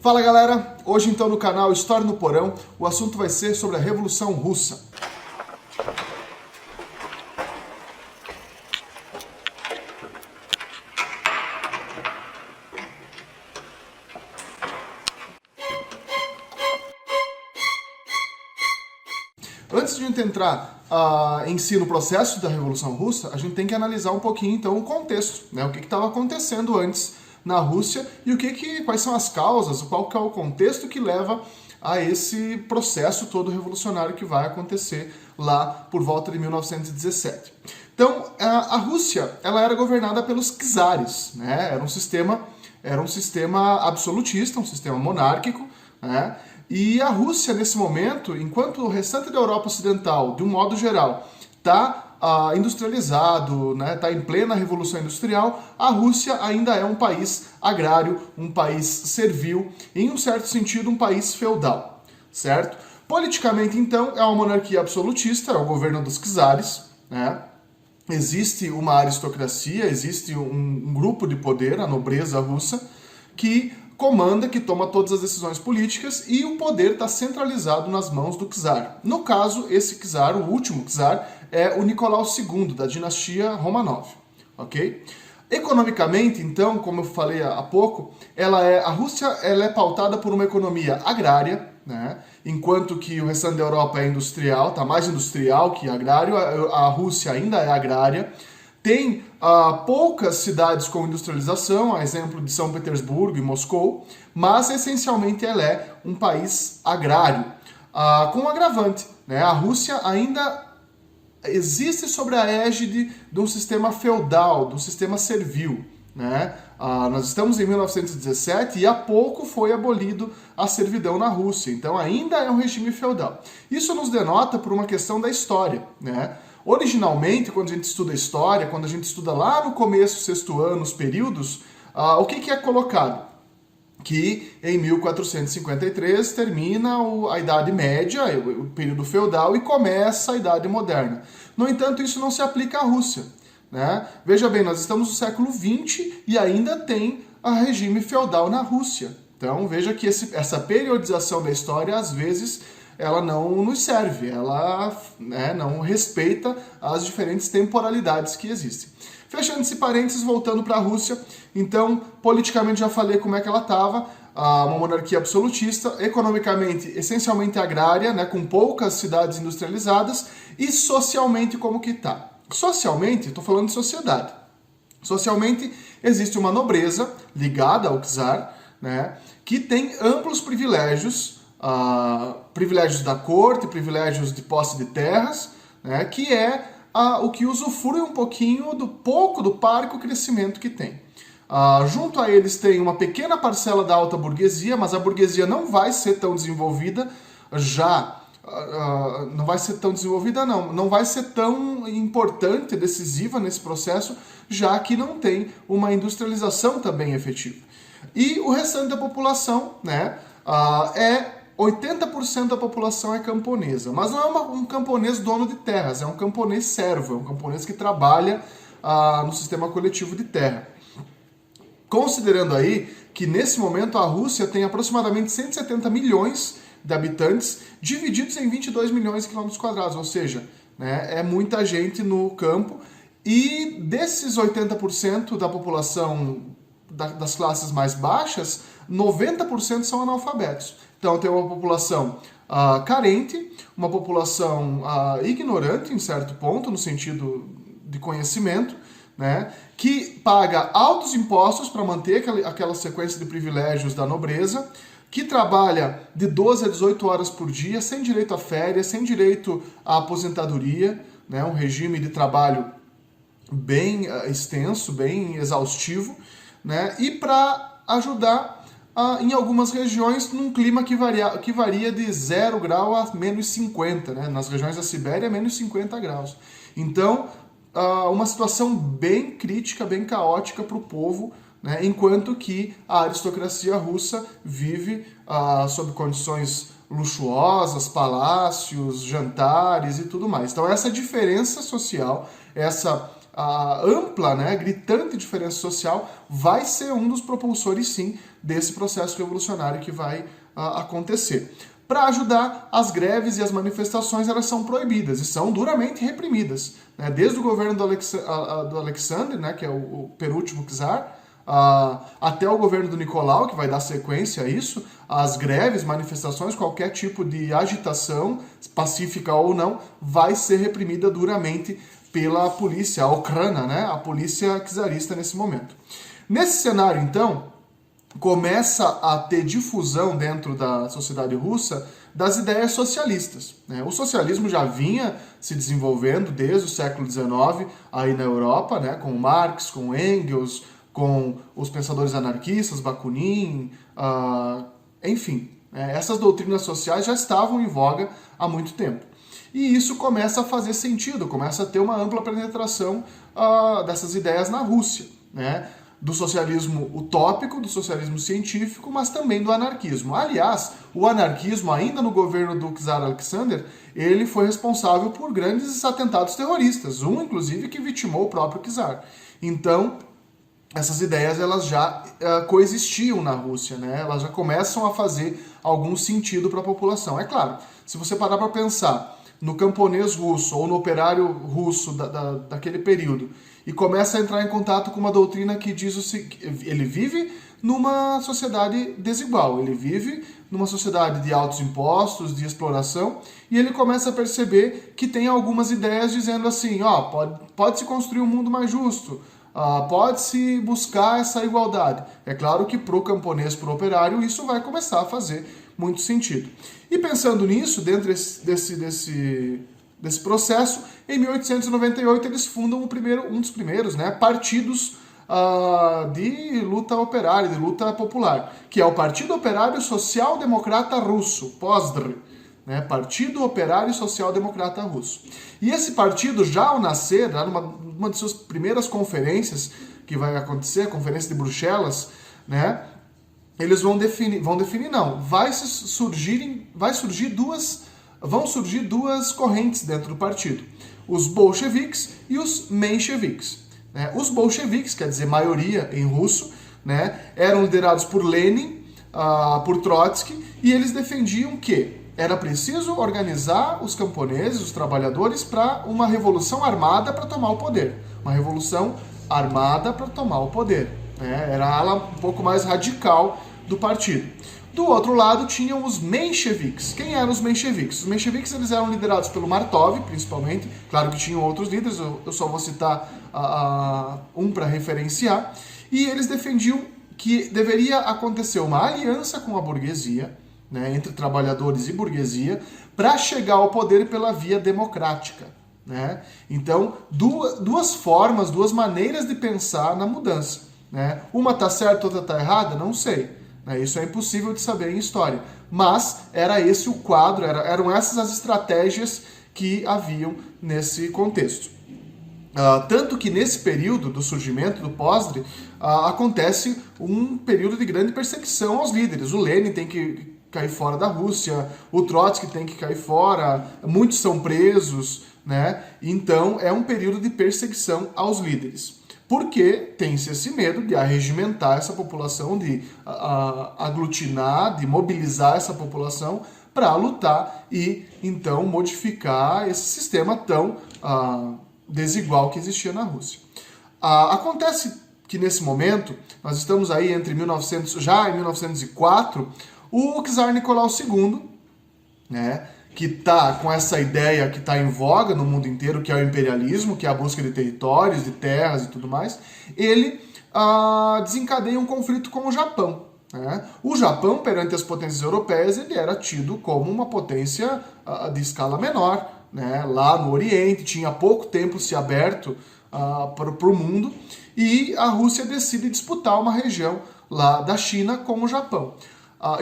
Fala galera, hoje então no canal História no Porão, o assunto vai ser sobre a Revolução Russa. Antes de a gente entrar em si no processo da Revolução Russa, a gente tem que analisar um pouquinho então o contexto, né? O que estava acontecendo antes na Rússia e quais são as causas, qual que é o contexto que leva a esse processo todo revolucionário que vai acontecer lá por volta de 1917. Então, a Rússia, ela era governada pelos czares, né? Era um sistema absolutista, um sistema monárquico, né? E a Rússia, nesse momento, enquanto o restante da Europa Ocidental, de um modo geral, está industrializado, né, está em plena Revolução Industrial, a Rússia ainda é um país agrário, um país servil, em um certo sentido, um país feudal, certo? Politicamente, então, é uma monarquia absolutista, é o governo dos czares, né? Existe uma aristocracia, existe um grupo de poder, a nobreza russa, que comanda, que toma todas as decisões políticas e o poder está centralizado nas mãos do czar. No caso, esse czar, o último czar, é o Nicolau II, da dinastia Romanov, ok? Economicamente, então, como eu falei há pouco, a Rússia ela é pautada por uma economia agrária, né? Enquanto que o restante da Europa é industrial, está mais industrial que agrário, a Rússia ainda é agrária. Tem poucas cidades com industrialização, a exemplo de São Petersburgo e Moscou, mas essencialmente ela é um país agrário. Com um agravante, né? A Rússia ainda existe sobre a égide de um sistema feudal, de um sistema servil, né? Nós estamos em 1917 e há pouco foi abolido a servidão na Rússia, então ainda é um regime feudal. Isso nos denota por uma questão da história, né? Originalmente, quando a gente estuda história, quando a gente estuda lá no começo, sexto ano, os períodos, o que é colocado? Que em 1453 termina a Idade Média, o período feudal, e começa a Idade Moderna. No entanto, isso não se aplica à Rússia, né? Veja bem, nós estamos no século XX e ainda tem a regime feudal na Rússia. Então veja que essa periodização da história, às vezes, ela não nos serve, ela, né, não respeita as diferentes temporalidades que existem. Fechando esse parênteses, voltando para a Rússia, então, politicamente já falei como é que ela estava, uma monarquia absolutista, economicamente, essencialmente agrária, né, com poucas cidades industrializadas, e socialmente como que está. Socialmente, estou falando de sociedade. Socialmente, existe uma nobreza ligada ao czar, né, que tem amplos privilégios, privilégios da corte, privilégios de posse de terras, né, que é o que usufrui um pouquinho do parco crescimento que tem. Junto a eles tem uma pequena parcela da alta burguesia, mas a burguesia não vai ser tão desenvolvida não vai ser tão desenvolvida não vai ser tão importante, decisiva nesse processo, já que não tem uma industrialização também efetiva. E o restante da população, né, 80% da população é camponesa, mas não é um camponês dono de terras, é um camponês servo, é um camponês que trabalha no sistema coletivo de terra. Considerando aí que nesse momento a Rússia tem aproximadamente 170 milhões de habitantes, divididos em 22 milhões de quilômetros quadrados, ou seja, né, é muita gente no campo, e desses 80% da população das classes mais baixas, 90% são analfabetos. Então tem uma população carente, uma população ignorante em certo ponto, no sentido de conhecimento, né, que paga altos impostos para manter aquela sequência de privilégios da nobreza, que trabalha de 12 a 18 horas por dia, sem direito a férias, sem direito à aposentadoria, né, um regime de trabalho bem extenso, bem exaustivo, né, e para ajudar em algumas regiões num clima que varia de 0 grau a menos 50, né? Nas regiões da Sibéria, menos 50 graus. Então, uma situação bem crítica, bem caótica para o povo, né? Enquanto que a aristocracia russa vive sob condições luxuosas, palácios, jantares e tudo mais. Então, essa diferença social, essa ampla, né, gritante diferença social, vai ser um dos propulsores, sim, desse processo revolucionário que vai acontecer. Para ajudar, as greves e as manifestações elas são proibidas e são duramente reprimidas, né? Desde o governo do Alexandre, né, que é o penúltimo czar, até o governo do Nicolau, que vai dar sequência a isso, as greves, manifestações, qualquer tipo de agitação, pacífica ou não, vai ser reprimida duramente pela polícia, a Okhrana, né, a polícia czarista nesse momento. Nesse cenário, então, começa a ter difusão dentro da sociedade russa das ideias socialistas, né? O socialismo já vinha se desenvolvendo desde o século XIX aí na Europa, né? Com Marx, com Engels, com os pensadores anarquistas, Bakunin, enfim, essas doutrinas sociais já estavam em voga há muito tempo. E isso começa a fazer sentido, começa a ter uma ampla penetração dessas ideias na Rússia, né? Do socialismo utópico, do socialismo científico, mas também do anarquismo. Aliás, o anarquismo, ainda no governo do czar Alexander, ele foi responsável por grandes atentados terroristas, um, inclusive, que vitimou o próprio czar. Então, essas ideias elas já coexistiam na Rússia, né? Elas já começam a fazer algum sentido para a população. É claro, se você parar para pensar no camponês russo ou no operário russo daquele período e começa a entrar em contato com uma doutrina que diz ele vive numa sociedade desigual, ele vive numa sociedade de altos impostos, de exploração, e ele começa a perceber que tem algumas ideias dizendo assim, pode-se construir um mundo mais justo, pode-se buscar essa igualdade. É claro que para o camponês, para o operário, isso vai começar a fazer muito sentido. E pensando nisso, dentro desse processo, em 1898 eles fundam um dos primeiros, né, partidos de luta operária, de luta popular, que é o Partido Operário Social Democrata Russo, POSDR, né, Partido Operário Social Democrata Russo. E esse partido, já ao nascer, numa de suas primeiras conferências que vai acontecer, a Conferência de Bruxelas, né, eles vão surgir duas correntes dentro do partido, os bolcheviques e os mencheviques. Né? Os bolcheviques, quer dizer maioria em russo, né, eram liderados por Lenin, por Trotsky, e eles defendiam que era preciso organizar os camponeses, os trabalhadores, para uma revolução armada para tomar o poder. Uma revolução armada para tomar o poder. Né? Era a ala um pouco mais radical do partido. Do outro lado tinham os mencheviques. Quem eram os mencheviques? Os mencheviques eles eram liderados pelo Martov, principalmente. Claro que tinham outros líderes, eu só vou citar um para referenciar. E eles defendiam que deveria acontecer uma aliança com a burguesia, né, entre trabalhadores e burguesia, para chegar ao poder pela via democrática. Né? Então, duas formas, duas maneiras de pensar na mudança. Né? Uma está certa, outra está errada? Não sei. Isso é impossível de saber em história. Mas era esse o quadro, eram essas as estratégias que haviam nesse contexto. Tanto que nesse período do surgimento do POSDR, acontece um período de grande perseguição aos líderes. O Lenin tem que cair fora da Rússia, o Trotsky tem que cair fora, muitos são presos, né? Então é um período de perseguição aos líderes. Porque tem-se esse medo de arregimentar essa população, de aglutinar, de mobilizar essa população para lutar e, então, modificar esse sistema tão desigual que existia na Rússia. Acontece que, nesse momento, nós estamos aí entre já em 1904, o czar Nicolau II, né, que está com essa ideia que está em voga no mundo inteiro, que é o imperialismo, que é a busca de territórios, de terras e tudo mais, ele desencadeia um conflito com o Japão. Né? O Japão, perante as potências europeias, ele era tido como uma potência de escala menor. Né? Lá no Oriente, tinha pouco tempo se aberto para o mundo, e a Rússia decide disputar uma região lá da China com o Japão.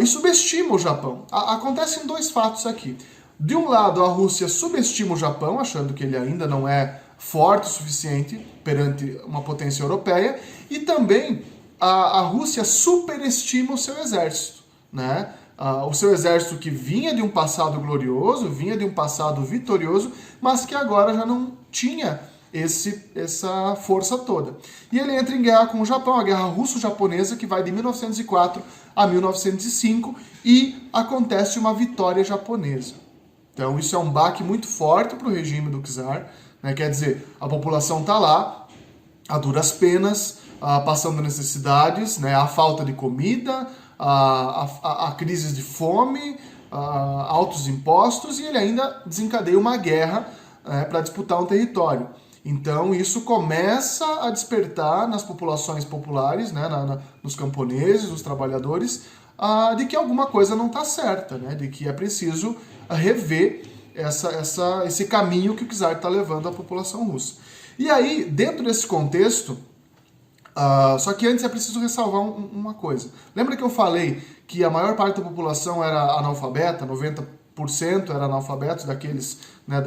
E subestima o Japão. Acontecem dois fatos aqui. De um lado, a Rússia subestima o Japão, achando que ele ainda não é forte o suficiente perante uma potência europeia, e também a Rússia superestima o seu exército. Né? O seu exército que vinha de um passado glorioso, vinha de um passado vitorioso, mas que agora já não tinha essa força toda. E ele entra em guerra com o Japão, a Guerra Russo-Japonesa, que vai de 1904 a 1905, e acontece uma vitória japonesa. Então isso é um baque muito forte para o regime do czar, né? Quer dizer, a população está lá, a duras penas, passando necessidades, né? A falta de comida, a crise de fome, altos impostos, e ele ainda desencadeia uma guerra para disputar um território. Então isso começa a despertar nas populações populares, né? Nos camponeses, nos trabalhadores, de que alguma coisa não está certa, né? De que é preciso rever esse caminho que o czar está levando à população russa. E aí, dentro desse contexto, só que antes é preciso ressalvar uma coisa. Lembra que eu falei que a maior parte da população era analfabeta, 90% era analfabeto daqueles, né,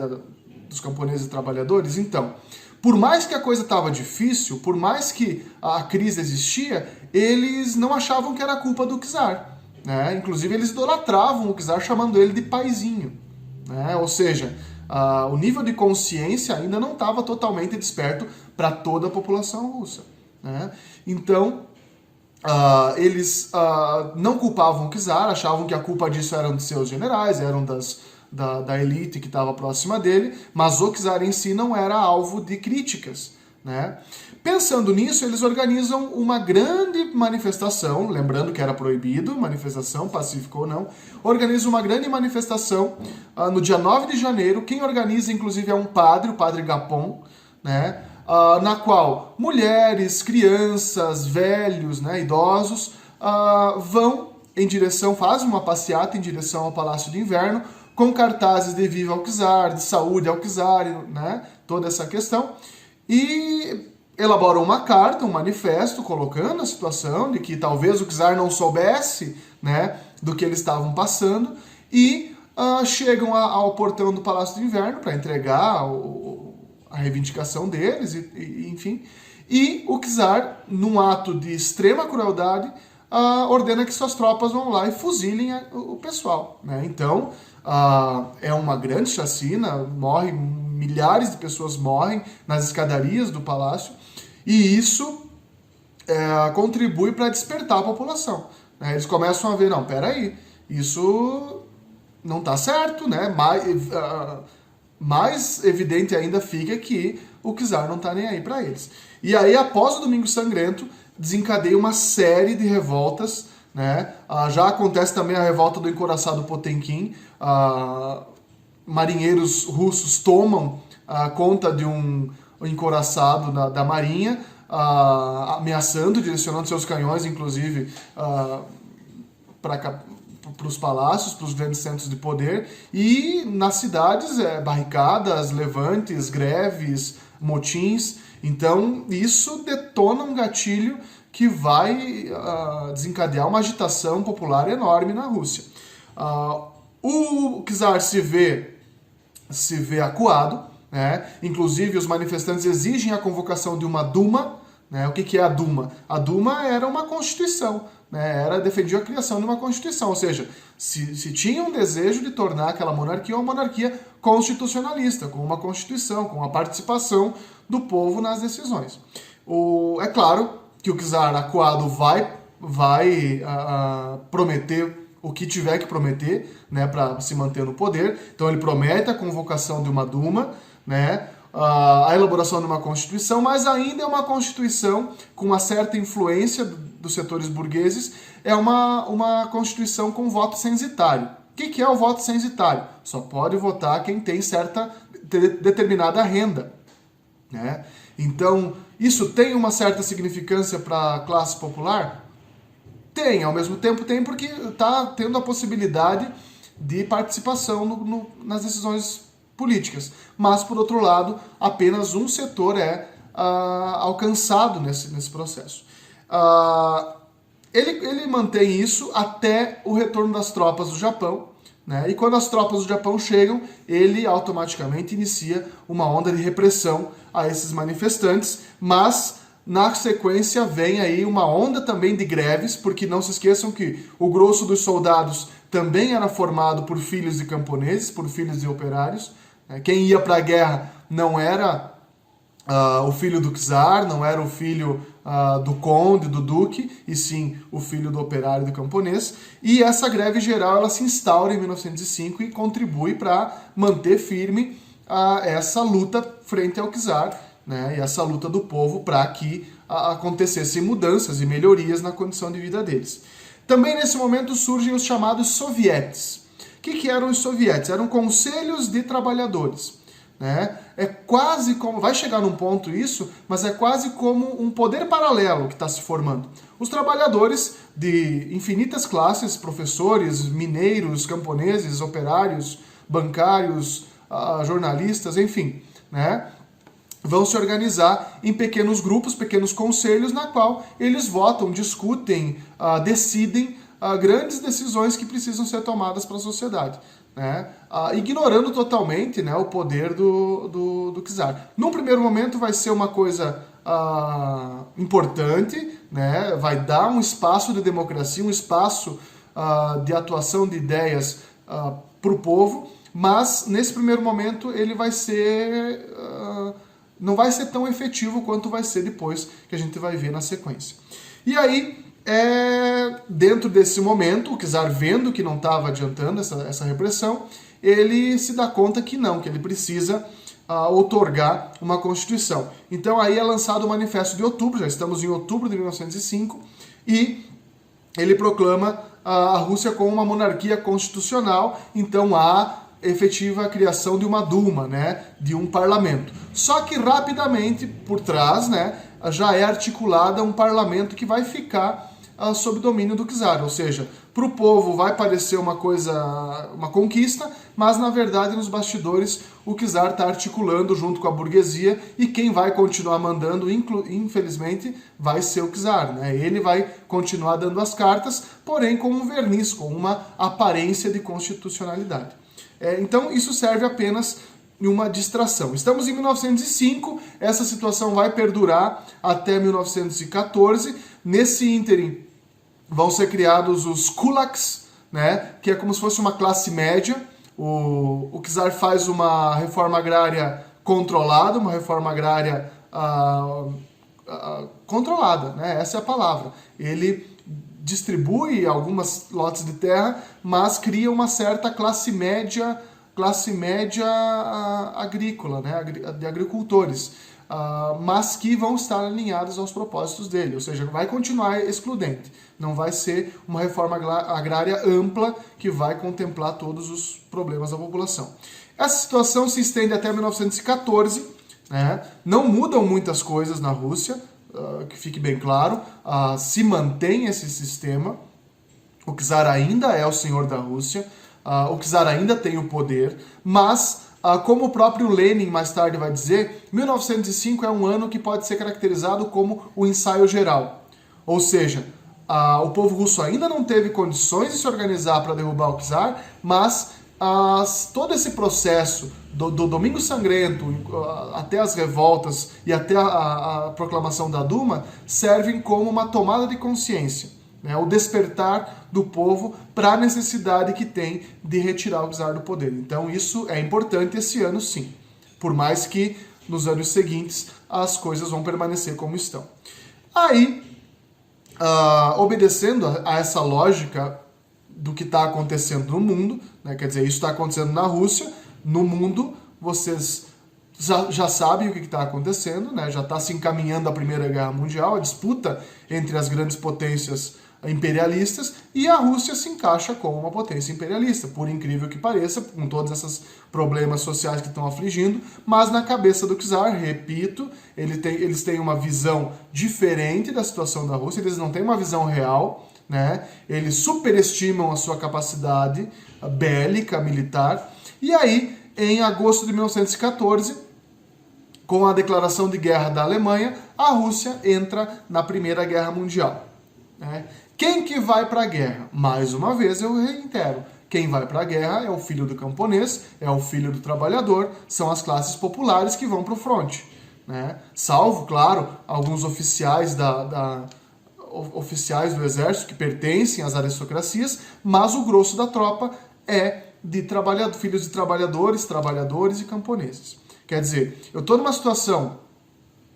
dos camponeses e trabalhadores? Então, por mais que a coisa estava difícil, por mais que a crise existia, eles não achavam que era culpa do czar, né? Inclusive, eles idolatravam o czar, chamando ele de paizinho, né? Ou seja, o nível de consciência ainda não estava totalmente desperto para toda a população russa, né? Então, eles não culpavam o czar, achavam que a culpa disso eram de seus generais, eram da elite que estava próxima dele, mas o czar em si não era alvo de críticas, né? Pensando nisso, eles organizam uma grande manifestação, lembrando que era proibido, manifestação, pacífica ou não, organizam uma grande manifestação no dia 9 de janeiro, quem organiza inclusive é um padre, o padre Gapon, né? Na qual mulheres, crianças, velhos, né, idosos, vão em direção, fazem uma passeata em direção ao Palácio de Inverno, com cartazes de Viva ao czar, de saúde ao czar, né, toda essa questão, e elaboram uma carta, um manifesto, colocando a situação de que talvez o czar não soubesse, né, do que eles estavam passando, e chegam ao portão do Palácio de Inverno para entregar a reivindicação deles, enfim. E o czar, num ato de extrema crueldade, ordena que suas tropas vão lá e fuzilem o pessoal, né? Então, é uma grande chacina, milhares de pessoas morrem nas escadarias do palácio, e isso contribui para despertar a população, né? Eles começam a ver, não, peraí, isso não está certo, né? Mais evidente ainda fica que o czar não está nem aí para eles. E aí, após o Domingo Sangrento, desencadeia uma série de revoltas, né? Já acontece também a revolta do encouraçado Potemkin. Marinheiros russos tomam conta de um encouraçado da marinha, ameaçando, direcionando seus canhões, inclusive, para os palácios, para os grandes centros de poder, e nas cidades barricadas, levantes, greves, motins. Então isso detona um gatilho que vai desencadear uma agitação popular enorme na Rússia. O czar se vê acuado, né? Inclusive os manifestantes exigem a convocação de uma Duma, né? O que é a Duma? A Duma era uma constituição, né? Defendia a criação de uma constituição, ou seja, se tinha um desejo de tornar aquela monarquia uma monarquia constitucionalista, com uma constituição, com a participação do povo nas decisões. É claro que o czar acuado vai prometer o que tiver que prometer, né, para se manter no poder. Então ele promete a convocação de uma Duma, né, a elaboração de uma Constituição, mas ainda é uma Constituição com uma certa influência dos setores burgueses, é uma Constituição com voto censitário. O que é o voto censitário? Só pode votar quem tem certa determinada renda, né? Então, isso tem uma certa significância para a classe popular? Tem, ao mesmo tempo tem, porque está tendo a possibilidade de participação nas decisões políticas. Mas, por outro lado, apenas um setor é alcançado nesse processo. Ele mantém isso até o retorno das tropas do Japão, né? E quando as tropas do Japão chegam, ele automaticamente inicia uma onda de repressão a esses manifestantes, mas na sequência vem aí uma onda também de greves, porque não se esqueçam que o grosso dos soldados também era formado por filhos de camponeses, por filhos de operários. Quem ia para a guerra não era o filho do czar, não era o filho do conde, do duque, e sim o filho do operário e do camponês. E essa greve geral ela se instaura em 1905 e contribui para manter firme essa luta frente ao czar, né, e essa luta do povo para que acontecessem mudanças e melhorias na condição de vida deles. Também nesse momento surgem os chamados sovietes. O que eram os sovietes? Eram conselhos de trabalhadores. Né? É quase como, vai chegar num ponto isso, mas é quase como um poder paralelo que está se formando. Os trabalhadores de infinitas classes, professores, mineiros, camponeses, operários, bancários, jornalistas, enfim, né? Vão se organizar em pequenos grupos, pequenos conselhos, na qual eles votam, discutem, decidem grandes decisões que precisam ser tomadas para a sociedade, né? Ignorando totalmente, né, o poder do czar. Num primeiro momento vai ser uma coisa importante, né? Vai dar um espaço de democracia, um espaço de atuação de ideias para o povo, mas nesse primeiro momento ele vai ser... não vai ser tão efetivo quanto vai ser depois, que a gente vai ver na sequência. E aí, dentro desse momento, o czar, vendo que não estava adiantando essa repressão, ele se dá conta que não, que ele precisa outorgar uma Constituição. Então aí é lançado o Manifesto de Outubro, já estamos em outubro de 1905, e ele proclama a Rússia como uma monarquia constitucional, então há efetiva criação de uma Duma, né, de um parlamento. Só que rapidamente, por trás, né, já é articulada um parlamento que vai ficar sob domínio do czar, ou seja, para o povo vai parecer uma conquista, mas na verdade nos bastidores o czar está articulando junto com a burguesia e quem vai continuar mandando, infelizmente, vai ser o czar, né? Ele vai continuar dando as cartas, porém com um verniz, com uma aparência de constitucionalidade. Então isso serve apenas uma distração. Estamos em 1905, essa situação vai perdurar até 1914. Nesse ínterim vão ser criados os kulaks, né, que é como se fosse uma classe média. O czar faz uma reforma agrária controlada, uma reforma agrária controlada, né, essa é a palavra. Ele distribui algumas lotes de terra, mas cria uma certa classe média agrícola, né, de agricultores, mas que vão estar alinhados aos propósitos dele, ou seja, vai continuar excludente, não vai ser uma reforma agrária ampla que vai contemplar todos os problemas da população. Essa situação se estende até 1914, né, não mudam muitas coisas na Rússia, que fique bem claro, se mantém esse sistema, o czar ainda é o senhor da Rússia, o czar ainda tem o poder, mas, como o próprio Lenin mais tarde vai dizer, 1905 é um ano que pode ser caracterizado como o ensaio geral. Ou seja, o povo russo ainda não teve condições de se organizar para derrubar o czar, mas todo esse processo do Domingo Sangrento até as revoltas e até a proclamação da Duma servem como uma tomada de consciência, né, o despertar do povo para a necessidade que tem de retirar o czar do poder. Então isso é importante esse ano, sim, por mais que nos anos seguintes as coisas vão permanecer como estão. Aí, obedecendo a essa lógica do que está acontecendo no mundo, né, quer dizer, isso está acontecendo na Rússia, no mundo vocês já sabem o que está acontecendo, né, já está se encaminhando a Primeira Guerra Mundial, a disputa entre as grandes potências imperialistas, e a Rússia se encaixa como uma potência imperialista, por incrível que pareça, com todos esses problemas sociais que estão afligindo, mas na cabeça do czar, repito, eles têm uma visão diferente da situação da Rússia, eles não têm uma visão real, né? Eles superestimam a sua capacidade bélica, militar, e aí, em agosto de 1914, com a declaração de guerra da Alemanha, a Rússia entra na Primeira Guerra Mundial, né? Quem que vai para a guerra? Mais uma vez eu reitero, quem vai para a guerra é o filho do camponês, é o filho do trabalhador, são as classes populares que vão para o fronte, né? Salvo, claro, alguns oficiais oficiais do exército que pertencem às aristocracias, mas o grosso da tropa é de filhos de trabalhadores e camponeses. Quer dizer, eu estou numa situação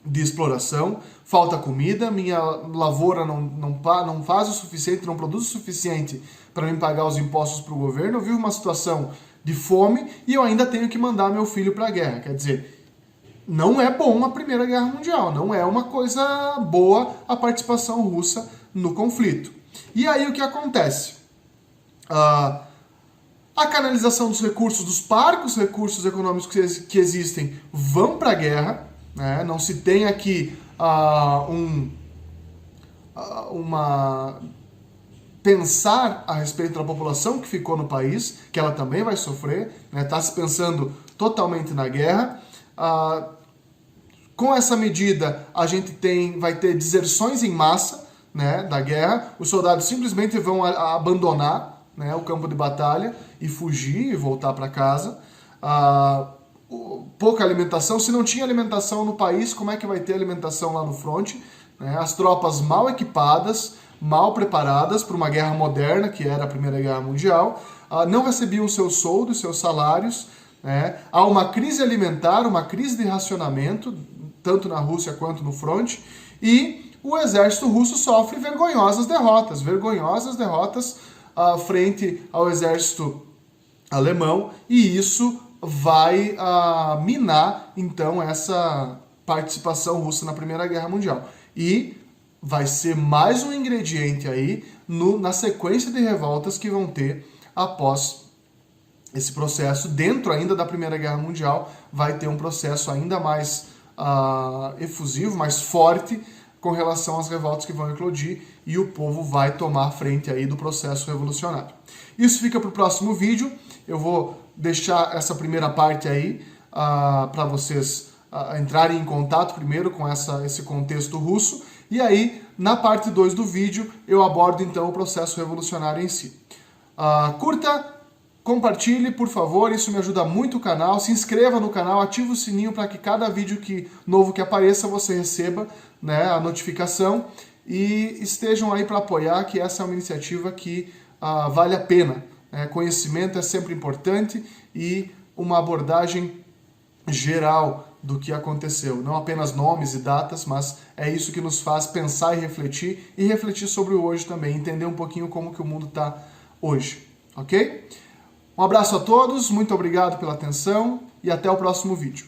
de exploração, falta comida, minha lavoura não faz o suficiente, não produz o suficiente para me pagar os impostos para o governo, eu vivo uma situação de fome e eu ainda tenho que mandar meu filho para a guerra. Quer dizer, não é bom a Primeira Guerra Mundial, não é uma coisa boa a participação russa no conflito. E aí o que acontece? A canalização dos recursos, dos parcos recursos econômicos que existem, vão para a guerra, né? Não se tem aqui pensar a respeito da população que ficou no país, que ela também vai sofrer, né? Está se pensando totalmente na guerra. Com essa medida, a gente vai ter deserções em massa, né, da guerra. Os soldados simplesmente vão abandonar, né, o campo de batalha e fugir e voltar para casa. Pouca alimentação. Se não tinha alimentação no país, como é que vai ter alimentação lá no fronte? Né? As tropas mal equipadas, mal preparadas para uma guerra moderna, que era a Primeira Guerra Mundial, não recebiam seus soldos, seus salários. Né? Há uma crise alimentar, uma crise de racionamento, tanto na Rússia quanto no fronte, e o exército russo sofre vergonhosas derrotas frente ao exército alemão, e isso vai minar, então, essa participação russa na Primeira Guerra Mundial. E vai ser mais um ingrediente aí na sequência de revoltas que vão ter após esse processo. Dentro ainda da Primeira Guerra Mundial, vai ter um processo ainda mais efusivo, mais forte, com relação às revoltas que vão eclodir, e o povo vai tomar frente aí do processo revolucionário. Isso fica para o próximo vídeo. Eu vou deixar essa primeira parte aí para vocês entrarem em contato primeiro com esse contexto russo, e aí na parte 2 do vídeo eu abordo então o processo revolucionário em si. Curta, compartilhe, por favor, isso me ajuda muito o canal. Se inscreva no canal, ative o sininho para que cada vídeo novo que apareça você receba, né, a notificação, e estejam aí para apoiar, que essa é uma iniciativa que vale a pena. Conhecimento é sempre importante, e uma abordagem geral do que aconteceu. Não apenas nomes e datas, mas é isso que nos faz pensar e refletir sobre o hoje também, entender um pouquinho como que o mundo está hoje, ok? Um abraço a todos, muito obrigado pela atenção e até o próximo vídeo.